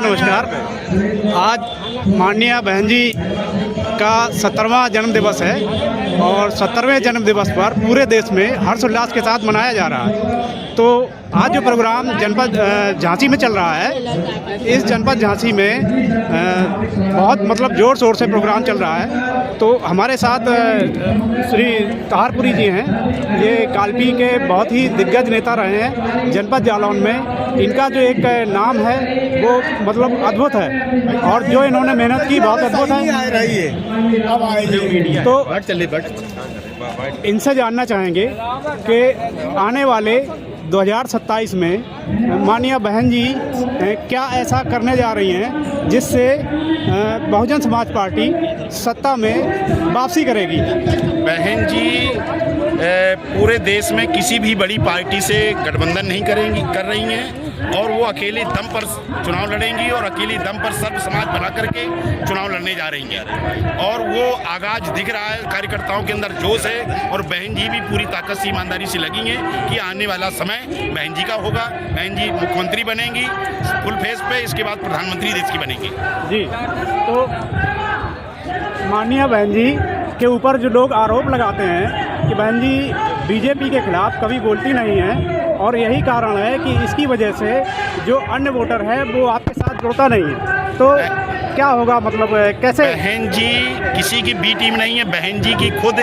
नमस्कार। आज माननीय बहन जी का 70वां जन्मदिवस है और 70वें जन्मदिवस पर पूरे देश में हर्षोल्लास के साथ मनाया जा रहा है। तो आज जो प्रोग्राम जनपद झांसी में चल रहा है, इस जनपद झांसी में बहुत ज़ोर शोर से प्रोग्राम चल रहा है। तो हमारे साथ श्री ताहरपुरी जी हैं। ये कालपी के बहुत ही दिग्गज नेता रहे हैं जनपद जालौन में। इनका जो एक नाम है वो अद्भुत है और जो इन्होंने मेहनत की बहुत अद्भुत है। तो इनसे जानना चाहेंगे कि आने वाले 2027 में माननीय बहन जी क्या ऐसा करने जा रही हैं जिससे बहुजन समाज पार्टी सत्ता में वापसी करेगी। बहन जी पूरे देश में किसी भी बड़ी पार्टी से गठबंधन नहीं कर रही हैं और वो अकेले दम पर चुनाव लड़ेंगी और अकेले दम पर सर्व समाज बना करके चुनाव लड़ने जा रही हैं। और वो आगाज दिख रहा है, कार्यकर्ताओं के अंदर जोश है और बहन जी भी पूरी ताकत से ईमानदारी से लगी हैं कि आने वाला समय बहन जी का होगा। बहन जी मुख्यमंत्री बनेंगी फुल फेस पे, इसके बाद प्रधानमंत्री देश की बनेंगी। जी, तो माननीय बहन जी के ऊपर जो लोग आरोप लगाते हैं कि बहन जी बीजेपी के खिलाफ कभी बोलती नहीं है और यही कारण है कि इसकी वजह से जो अन्य वोटर है वो आपके साथ जुड़ता नहीं है, तो क्या होगा? कैसे? बहन जी किसी की बी टीम नहीं है। बहन जी की खुद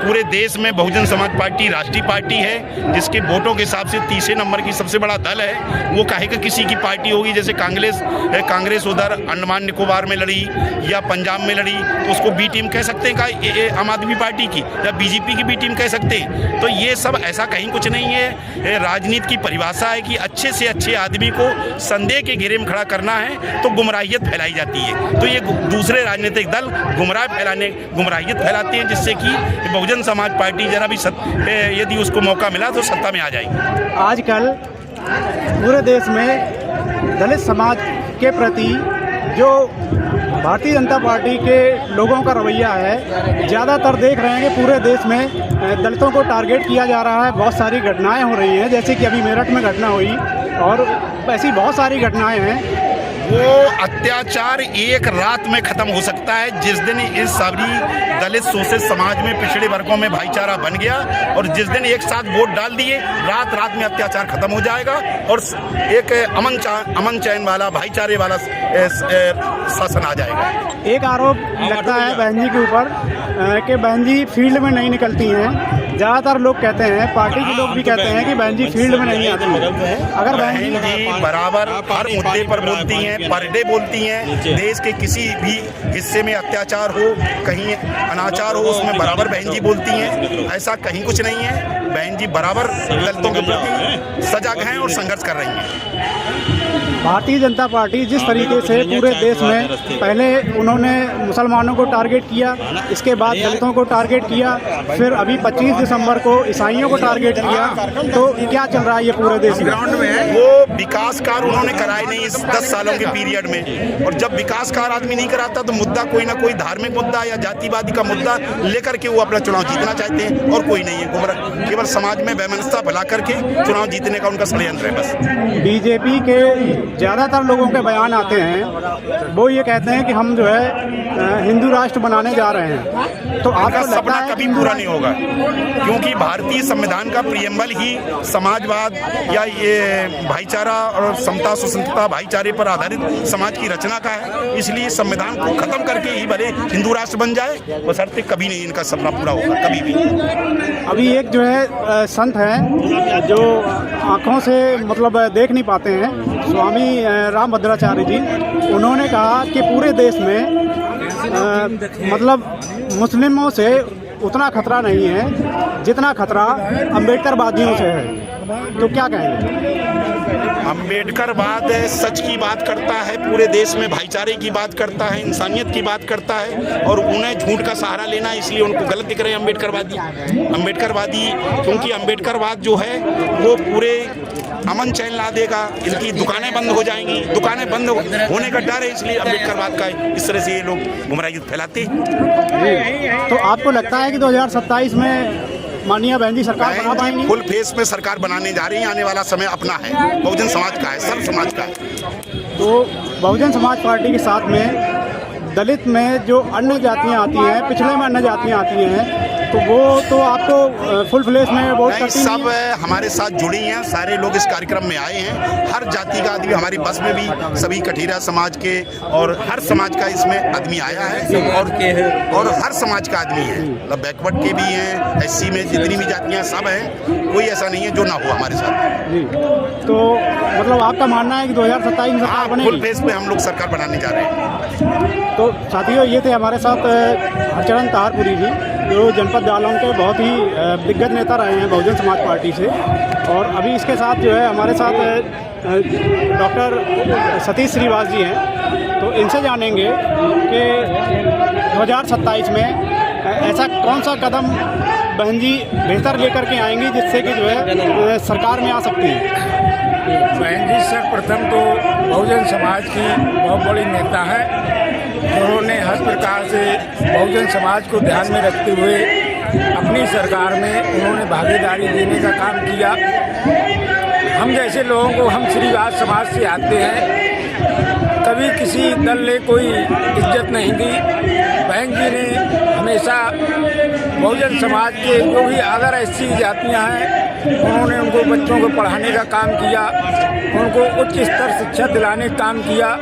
पूरे देश में बहुजन समाज पार्टी राष्ट्रीय पार्टी है, जिसके वोटों के हिसाब से तीसरे नंबर की सबसे बड़ा दल है। वो काहे का किसी की पार्टी होगी? जैसे कांग्रेस उधर अंडमान निकोबार में लड़ी या पंजाब में लड़ी तो उसको बी टीम कह सकते हैं आम आदमी पार्टी की, या बीजेपी की बी टीम कह सकते हैं। तो ये सब ऐसा कहीं कुछ नहीं है। राजनीति की परिभाषा है कि अच्छे से अच्छे आदमी को संदेह के घेरे में खड़ा करना है तो गुमराहियत फैलाई जाती है। तो ये दूसरे राजनीतिक दल गुमराहियत फैलाते हैं, जिससे कि बहुजन समाज पार्टी जरा भी यदि उसको मौका मिला तो सत्ता में आ जाएगी। आजकल पूरे देश में दलित समाज के प्रति जो भारतीय जनता पार्टी के लोगों का रवैया है, ज़्यादातर देख रहे हैं कि पूरे देश में दलितों को टारगेट किया जा रहा है। बहुत सारी घटनाएं हो रही हैं, जैसे कि अभी मेरठ में घटना हुई और ऐसी बहुत सारी घटनाएं हैं। वो अत्याचार एक रात में खत्म हो सकता है जिस दिन इस सभी दलित शोषित समाज में पिछड़े वर्गों में भाईचारा बन गया और जिस दिन एक साथ वोट डाल दिए, रात में अत्याचार खत्म हो जाएगा और एक अमन चैन वाला भाईचारे वाला शासन आ जाएगा। एक आरोप लगता है बहन जी के ऊपर कि बहन जी फील्ड में नहीं निकलती हैं। ज़्यादातर लोग कहते हैं, पार्टी के लोग भी कहते हैं कि बहन जी फील्ड में नहीं आती हैं। अगर बहन जी बराबर हर मुद्दे पर बोलती हैं, पर डे बोलती हैं। देश के किसी भी हिस्से में अत्याचार हो, कहीं अनाचार हो, उसमें बराबर बहन जी बोलती हैं। ऐसा कहीं कुछ नहीं है। बहन जी बराबर दलितों के प्रति सजग हैं और संघर्ष कर रही हैं। भारतीय जनता पार्टी जिस तरीके से पूरे देश में पहले उन्होंने मुसलमानों को टारगेट किया, इसके बाद दलितों को टारगेट किया, फिर अभी 25 दिसंबर को ईसाइयों को टारगेट किया, तो क्या चल रहा है ये पूरे देश में? वो विकास कार्य उन्होंने कराए नहीं इस 10 सालों के पीरियड में। और जब विकास कार्य आदमी नहीं कराता तो मुद्दा कोई ना कोई धार्मिक मुद्दा या जातिवादी का मुद्दा लेकर के वो अपना चुनाव जीतना चाहते हैं और कोई नहीं है। केवल समाज में वैमनस्यता फैला करके चुनाव जीतने का उनका षड्यंत्र है बस। बीजेपी के ज़्यादातर लोगों के बयान आते हैं, वो ये कहते हैं कि हम जो है हिंदू राष्ट्र बनाने जा रहे हैं। तो आपका सपना कभी पूरा नहीं होगा, क्योंकि भारतीय संविधान का प्रियम्बल ही समाजवाद या ये भाईचारा और समता सुसंतता भाईचारे पर आधारित समाज की रचना का है। इसलिए संविधान को खत्म करके ही भले हिंदू राष्ट्र बन जाए, बशर्ते कभी नहीं इनका सपना पूरा होगा, कभी भी। अभी एक जो है संत है जो आँखों से देख नहीं पाते हैं, स्वामी रामभद्राचार्य जी, उन्होंने कहा कि पूरे देश में मुस्लिमों से उतना खतरा नहीं है जितना खतरा अम्बेडकरवादियों से है। तो क्या कहेंगे? अम्बेडकरवाद सच की बात करता है, पूरे देश में भाईचारे की बात करता है, इंसानियत की बात करता है और उन्हें झूठ का सहारा लेना, इसलिए उनको गलत दिख रहे हैं अम्बेडकरवादी। क्योंकि अम्बेडकरवाद जो है वो पूरे अमन चैन ला देगा, इनकी दुकानें बंद हो जाएंगी, दुकानें बंद होने का डर है, इसलिए अम्बेडकरवाद का इस तरह से ये लोग गुमराहियत फैलाते हैं। तो आपको लगता है कि 2027 में माननीय बहन जी सरकार बना पाएंगी? फुल फेस में सरकार बनाने जा रही है। आने वाला समय अपना है, बहुजन समाज का है, सर्व समाज का है। तो बहुजन समाज पार्टी के साथ में दलित में जो अन्य जातियां आती हैं, पिछड़े में अन्य जातियां आती हैं, तो वो तो आपको फुल फ्लेश में वोट करती हैं। सब हमारे साथ जुड़ी हैं, सारे लोग इस कार्यक्रम में आए हैं। हर जाति का आदमी हमारी बस में भी सभी कठीरा समाज के और हर समाज का इसमें आदमी आया है और हर समाज का आदमी है, मतलब बैकवर्ड के भी हैं, एससी में जितनी भी जातियाँ सब हैं, कोई ऐसा नहीं है जो ना हो हमारे साथ जी। तो मतलब आपका मानना है कि 2027 में सरकार बनेगी? फुल फेस पे हम लोग सरकार बनाने जा रहे हैं। तो साथियों, ये थे हमारे साथ हरचरण तारपुरी जी, जो जनपद जालौन के बहुत ही दिग्गज नेता रहे हैं बहुजन समाज पार्टी से। और अभी इसके साथ जो है हमारे साथ डॉक्टर सतीश श्रीवास जी हैं, तो इनसे जानेंगे कि 2027 में ऐसा कौन सा कदम बहन जी बेहतर लेकर के आएंगी जिससे कि जो है सरकार में आ सकती है। बहन जी सर्वप्रथम तो बहुजन समाज की बहुत बड़ी नेता है, उन्होंने हर प्रकार से बहुजन समाज को ध्यान में रखते हुए अपनी सरकार में उन्होंने भागीदारी देने का काम किया। हम जैसे लोगों को, हम श्रीवास समाज से आते हैं, कभी किसी दल ने कोई इज्जत नहीं दी। बहन जी ने हमेशा बहुजन समाज के जो भी अदर एससी जातियाँ हैं, उन्होंने उनको बच्चों को पढ़ाने का काम किया, उनको उच्च स्तर शिक्षा दिलाने का काम किया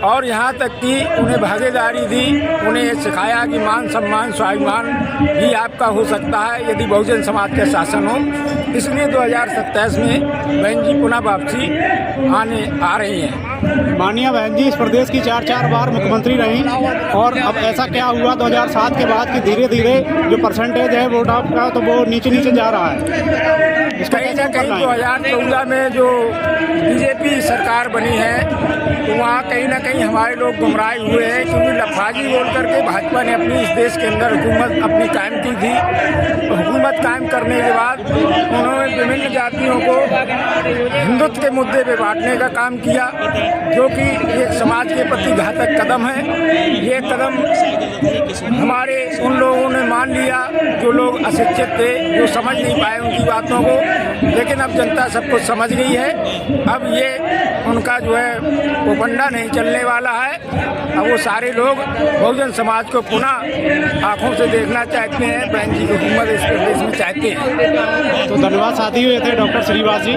और यहाँ तक कि उन्हें भागीदारी दी। उन्हें सिखाया कि मान सम्मान स्वाभिमान भी आपका हो सकता है यदि बहुजन समाज का शासन हो। इसलिए 2027 में बहन जी पुनः वापसी आ रही हैं। माननीय बहन जी इस प्रदेश की 4 बार मुख्यमंत्री रहीं, और अब ऐसा क्या हुआ 2007 के बाद कि धीरे धीरे जो परसेंटेज है वोट आपका, तो वो नीचे नीचे जा रहा है। कहीं ना कहीं 2014 में जो बीजेपी सरकार बनी है, तो वहाँ कहीं ना कहीं हमारे लोग गुमराह हुए हैं, क्योंकि लफाजी बोल करके भाजपा ने अपनी इस देश के अंदर हुकूमत अपनी कायम की थी। हुकूमत कायम करने के बाद उन्होंने विभिन्न जातियों को हिंदुत्व के मुद्दे पे बांटने का काम किया, जो कि एक समाज के प्रति घातक कदम है। ये कदम हमारे उन लोगों ने मान लिया जो लोग अशिक्षित थे, जो समझ नहीं पाए उनकी बातों को, लेकिन अब जनता सब कुछ समझ गई है। अब ये उनका जो है वो फंडा नहीं चलने वाला है। अब वो सारे लोग बहुजन समाज को पुनः आंखों से देखना चाहते हैं, बहन जी की हुकूमत इस प्रदेश में चाहते हैं। तो धन्यवाद साथी, हुए थे डॉक्टर श्रीवास जी।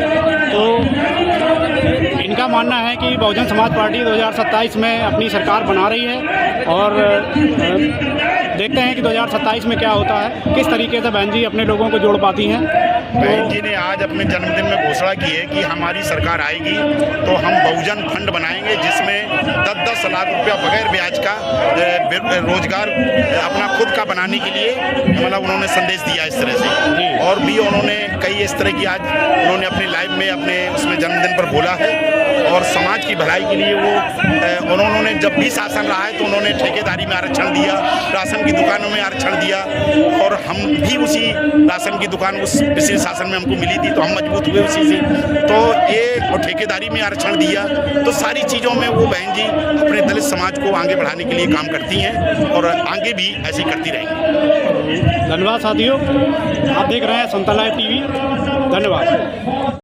तो इनका मानना है कि बहुजन समाज पार्टी 2027 में अपनी सरकार बना रही है, और देखते हैं कि 2027 में क्या होता है, किस तरीके से बहन जी अपने लोगों को जोड़ पाती हैं। बहन जी ने आज अपने जन्मदिन में घोषणा की है कि हमारी सरकार आएगी तो हम बहुजन फंड बनाएंगे, जिसमें 10-10 लाख रुपया बगैर ब्याज का रोजगार अपना खुद का बनाने के लिए मतलब उन्होंने संदेश दिया इस तरह से। और भी उन्होंने कई इस तरह की आज उन्होंने अपनी लाइफ में अपने उसमें जन्मदिन पर बोला है, और समाज की भलाई के लिए वो उन्होंने जब भी शासन रहा है तो उन्होंने ठेकेदारी में आरक्षण दिया, राशन की दुकानों में आरक्षण दिया, और हम भी उसी राशन की दुकान उस पिछले शासन में हमको मिली थी तो हम मजबूत हुए उसी से। तो ये और ठेकेदारी में आरक्षण दिया, तो सारी चीज़ों में वो बहन जी अपने दलित समाज को आगे बढ़ाने के लिए काम करती हैं और आगे भी ऐसी करती रहेंगी। धन्यवाद साथियों, आप देख रहे हैं समता लाइव टीवी। धन्यवाद।